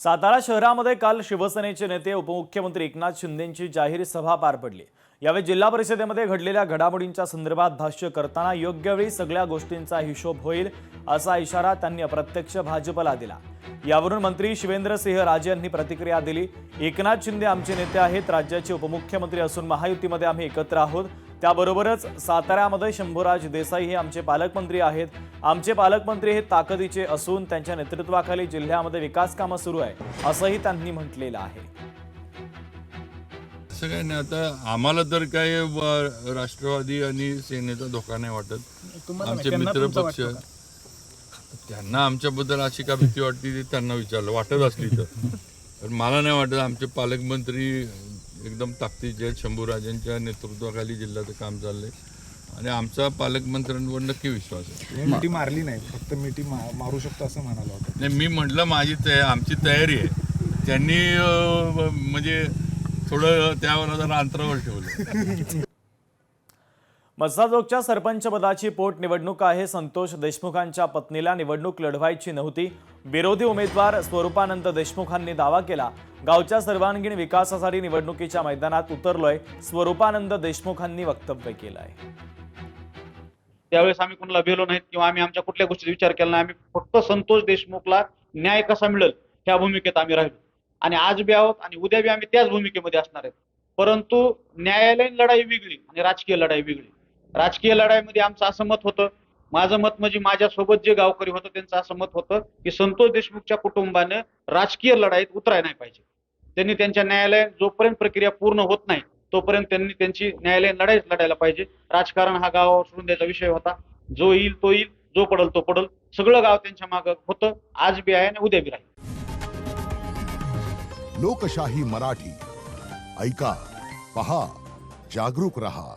सातारा शहरामध्ये काल शिवसेनेचे नेते उपमुख्यमंत्री एकनाथ शिंदेंची जाहीर सभा पार पडली। यावेळी जिल्हा परिषदेमध्ये घडलेल्या घडामोडींच्या संदर्भात भाष्य करताना योग्य वेळी सगळ्या गोष्टींचा हिशोब होईल असा इशारा त्यांनी अप्रत्यक्ष भाजपला दिला। यावरून मंत्री शिवेंद्रसिंह राजे यांनी प्रतिक्रिया दिली। एकनाथ शिंदे आमचे नेते आहेत, राज्याचे उपमुख्यमंत्री असून महायुतीमध्ये आम्ही एकत्र आहोत। त्याबरोबरच साताऱ्यामध्ये शंभूराज देसाई हे आमचे पालकमंत्री आहेत। आमचे पालकमंत्री हे ताकदीचे असून त्यांच्या नेतृत्वाखाली जिल्ह्यामध्ये विकास कामं सुरू आहे असंही त्यांनी म्हटलेलं आहे। असं काय नाही, आता आम्हाला तर काय राष्ट्रवादी आणि सेनेचा धोका नाही वाटत। आमचे मित्र पक्ष त्यांना आमच्याबद्दल अशी का भीती वाटते ते त्यांना विचारलं, वाटत असली तर मला नाही वाटत। आमचे पालकमंत्री एकदम ताकदीचे आहेत, शंभूराजांच्या नेतृत्वाखाली जिल्ह्याचं काम चाललंय आणि आमचा पालकमंत्र्यांवर नक्की विश्वास आहे। मिठी मारली नाही, फक्त मिठी मारू शकतो असं म्हणाला होता। नाही, मी म्हटलं आमची तयारी आहे। त्यांनी म्हणजे थोडं त्यावर जरा अंतरावर ठेवलं। मस्साजोगच्या सरपंचपदाची पोटनिवडणूक आहे। संतोष देशमुखांच्या पत्नीला निवडणूक लढवायची नव्हती। विरोधी उमेदवार स्वरूपानंद देशमुखांनी दावा केला। गावच्या सर्वांगीण विकासासाठी निवडणुकीच्या मैदानात उतरलोय, स्वरूपानंद देशमुखांनी वक्तव्य केलंय। त्यावेळेस आम्ही कोणाला भेलो नाहीत किंवा आम्ही आमच्या कुठल्या गोष्टीचा विचार केला नाही। आम्ही फक्त संतोष देशमुखला न्याय कसा मिळेल ह्या भूमिकेत आम्ही राहिलो आणि आज बी आहोत आणि उद्या बी आम्ही त्याच भूमिकेमध्ये असणार आहेत। परंतु न्यायालयीन लढाई वेगळी आणि राजकीय लढाई वेगळी। राजकीय लढाईमध्ये आमचं असं मत होतं, माझं मत म्हणजे माझ्यासोबत जे गावकरी होतं त्यांचं असं मत होतं की संतोष देशमुखच्या कुटुंबानं राजकीय लढाईत उतरायला नाही पाहिजे। त्यांनी त्यांच्या न्यायालयीन जोपर्यंत प्रक्रिया पूर्ण होत नाही तोपर्यंत त्यांनी त्यांची न्यायालयीन लढाईच लढायला पाहिजे। राजकारण हा गावावर सोडून द्यायचा विषय होता। जो येईल तो येईल, जो पडल तो पडल, सगळं गाव त्यांच्या मागं होतं, आज बी आहे आणि उद्या बी राहील। लोकशाही मराठी ऐका, पहा, जागरूक रहा।